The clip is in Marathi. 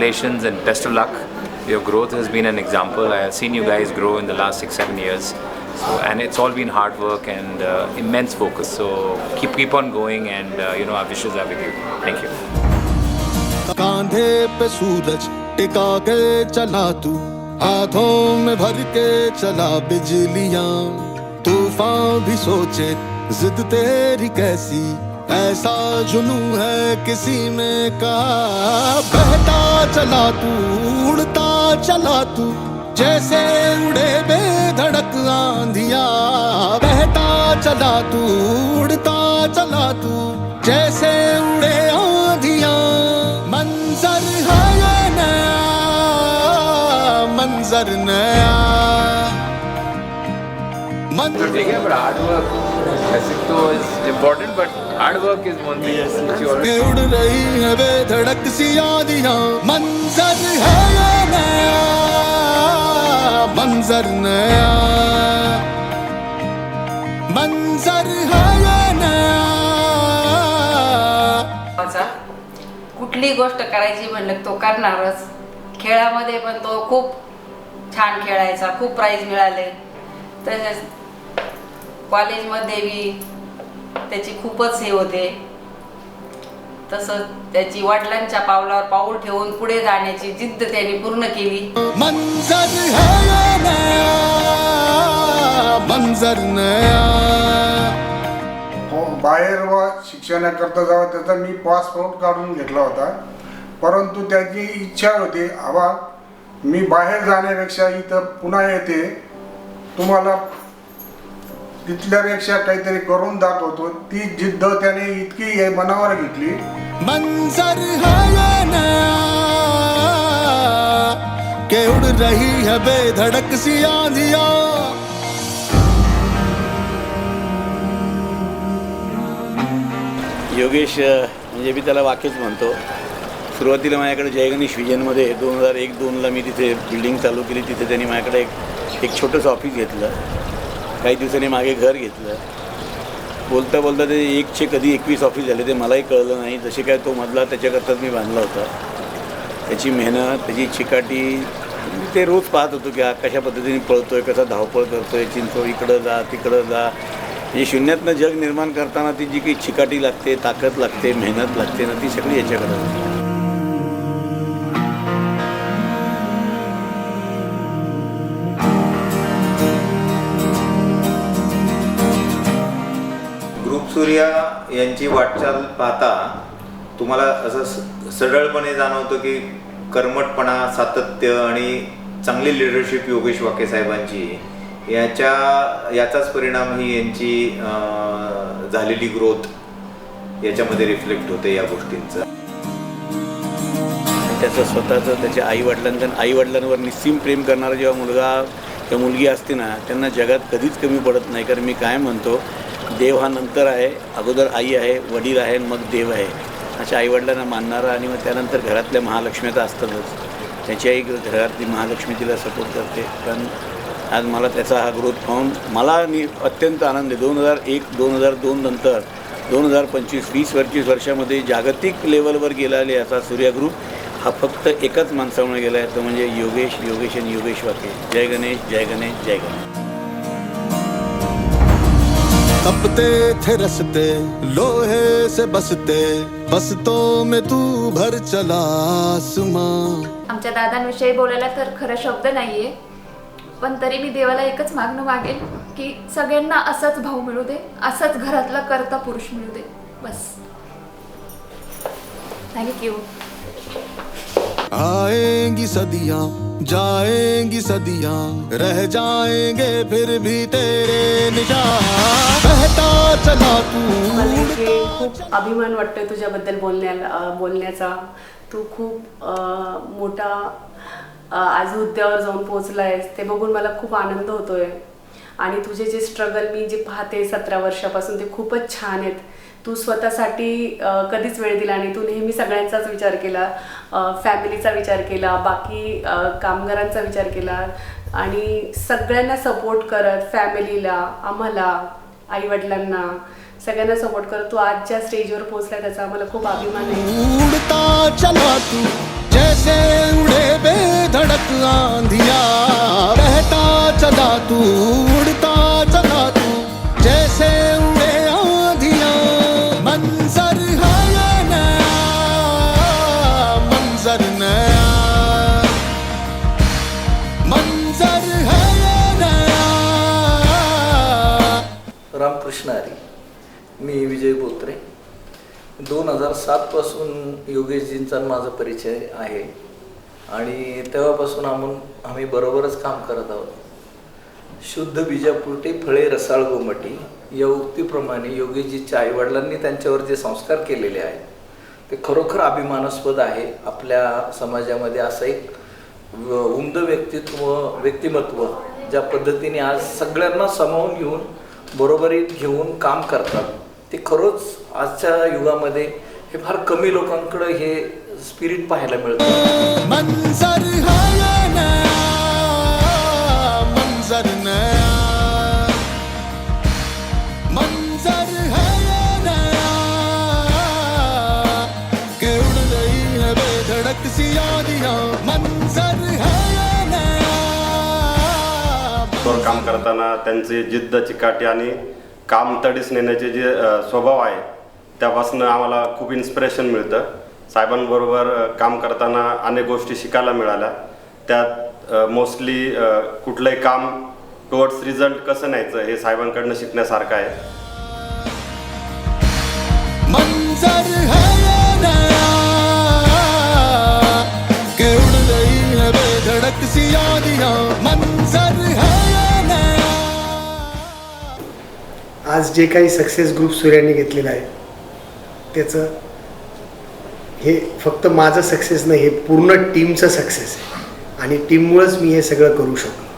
congratulations and best of luck. Your growth has been an example. I have seen you guys grow in the last 6-7 years. So, and it's all been hard work and immense focus. So keep on going, and our wishes are with you. Thank you. कांधे पे सूरज टिका के चला तू, हाथों में भर के चला बिजलियां, तूफान भी सोचे जिद तेरी कैसी, ऐसा जुनू है किसी में का। बहता चला तू, उड़ता चला तू, जैसे उड़े बेधड़क आंधिया। बहता चला तू, उड़ता चला तू, जैसे उड़े आंधिया। मंजर है ये नया, मंजर नया। ठीक है, but hard work, basic तो is important, but hard work is one thing which you always. उड़ रही है बेधड़क सी आंधियां, मंजर है ये नया, मंजर नया, मंजर है ये नया। कुठली गोष्ट करायची म्हणलं तो करणारच. खेळामध्ये पण तो खूप छान खेळायचा, खूप प्राइज मिळाले. तसेच कॉलेजमध्ये बी त्याची खूपच हे होते. तसंच त्याची वडिलांच्या पावलावर पाऊल ठेवून पुढे जाण्याची जिद्द त्यांनी पूर्ण केली. मंजर है ये नया, मंजर नया। बाहेर शिक्षणाकरता जेव्हा त्याचा मी पासपोर्ट काढून घेतला होता, परंतु त्याची इच्छा होती आबा मी बाहेर जाण्यापेक्षा इथं पुन्हा येते, तुम्हाला तिथल्यापेक्षा काहीतरी करून दाखवतो. ती जिद्द त्याने इतकी मनावर घेतली. मंजर है ये नया, के उड़ रही है बेधड़क सी आंधियां। योगेश म्हणजे मी त्याला वाक्यच म्हणतो. सुरुवातीला माझ्याकडे जय गणेश विजनमध्ये 2001-02ला मी तिथे बिल्डिंग चालू केली. तिथे त्यांनी माझ्याकडे एक छोटंसं ऑफिस घेतलं. काही दिवसांनी मागे घर घेतलं. बोलता बोलता ते 1चे कधी 21 ऑफिस झाले ते मलाही कळलं नाही. जसे काय तो मधला त्याच्याकरताच मी बांधला होता. त्याची मेहनत, त्याची चिकाटी ते रोज पाहत होतो की हा कशा पद्धतीने पळतोय, कसा धावपळ करतोय, चिंचो इकडं जा तिकडं जा. म्हणजे शून्यातनं जग निर्माण करताना ती जी काही चिकाटी लागते, ताकद लागते, मेहनत लागते ना, ती सगळी याच्याकडे होती. सूर्या यांची वाटचाल पाहता तुम्हाला असं सरळपणे जाणवतं की कर्मठपणा, सातत्य आणि चांगली लिडरशिप योगेश वाके साहेबांची याचाच परिणाम ही यांची झालेली ग्रोथ याच्यामध्ये रिफ्लेक्ट होते या गोष्टींचा. त्याचं स्वतःचं त्याच्या आईवडिलांवर निस्सीम प्रेम करणारा जेव्हा मुलगा किंवा मुलगी असते ना, त्यांना जगात कधीच कमी पडत नाही. कारण मी काय म्हणतो, देव हा नंतर आहे, अगोदर आई आहे, वडील आहे, मग देव आहे. अशा आईवडिलांना मानणारा आणि मग त्यानंतर घरातल्या महालक्ष्मी तर असतातच. त्याची आई घरातली महालक्ष्मी तिला सपोर्ट करते. पण आज मला त्याचा हा ग्रोथ पाहून मला अत्यंत आनंद आहे. 2001-2002 नंतर 2025 20-25 वर्षामध्ये जागतिक लेवलवर गेलेले असा सूर्या ग्रुप हा फक्त एकाच माणसामुळे गेला आहे, तो म्हणजे योगेश आणि योगेश वाके. जय गणेश, जय गणेश, जय गणेश. तपते थे रस्ते लोहे से बसतों में तू भर चला आसमां. आमच्या दादांविषयी बोलायला तर खरं शब्द नाहीये, पण तरी मी देवाला एकच मागणं मागेन की सगळ्यांना असाच भाऊ मिळू दे, असाच घरातला करता पुरुष मिळू दे, बस. थँक्यू. आएंगी सदियां, जाएंगी सदियां, रह जाएंगे फिर भी तेरे निशान. बहता चला तू. मला खूप अभिमान वाटतोय तुझ्याबद्दल बोलण्याचा. तू खूप मोठा आज हुद्द्यावर जाऊन पोहोचलायस, ते बघून मला खूप आनंद होतोय. आणि तुझे जे स्ट्रगल मी जे पाहते 17 वर्षापासून ते खूपच छान आहेत. तू स्वतःसाठी कधीच वेळ दिला नाही. तू नेहमी सगळ्यांचाच विचार केला, फॅमिलीचा विचार केला, बाकी कामगारांचा विचार केला आणि सगळ्यांना सपोर्ट करत, फॅमिलीला, आम्हाला, आईवडिलांना सगळ्यांना सपोर्ट करत तू आज ज्या स्टेजवर पोहोचलाय त्याचा आम्हाला खूप अभिमान आहे. जैसे उड़े बेधड़क आंधिया, बहता चला तू, उड़ता चला तू, जैसे उड़े आंधिया। मंजर है ये नया, मंजर नया, मंजर है ये नया। रामकृष्ण हरी. मी विजय बोत्रे. 2007 पासून योगेशजींचा माझा परिचय आहे आणि तेव्हापासून आम्ही बरोबरच काम करत आहोत. शुद्ध बीजापुरते फळे रसाळ गोमटी या उक्तीप्रमाणे योगेशजीच्या आईवडिलांनी त्यांच्यावर जे संस्कार केलेले आहेत ते खरोखर अभिमानास्पद आहे. आपल्या समाजामध्ये असं एक उमद व्यक्तिमत्व ज्या पद्धतीने आज सगळ्यांना सामावून घेऊन बरोबरीत घेऊन काम करतात ते खरंच आजच्या युगामध्ये हे फार कमी लोकांकडे हे स्पिरिट पाहायला मिळतं. मंजर है ये नया, मंजर नया, मंजर है ये नया, कि उड़ गई है बेधड़क सी यादियां, मंजर है ये नया। काम करताना त्यांचे जिद्द चिकाटी आणि काम तडीस नेण्याचे जे स्वभाव आहे त्यापासून आम्हाला खूप इन्स्पिरेशन मिळतं. साहेबांबरोबर काम करताना अनेक गोष्टी शिकायला मिळाल्या. त्यात मोस्टली कुठलंही काम टुवर्ड्स रिझल्ट कसं न्यायचं हे साहेबांकडनं शिकण्यासारखं आहे. मंजर है ये नया, कि उड़ गई है बेधड़क सी यादियां, मंजर है ये नया। आज जे काही सक्सेस ग्रुप सूर्याने घेतलेलं आहे त्याचं हे फक्त माझं सक्सेस नाही, हे पूर्ण टीमचं सक्सेस आहे आणि टीममुळेच मी हे सगळं करू शकतो.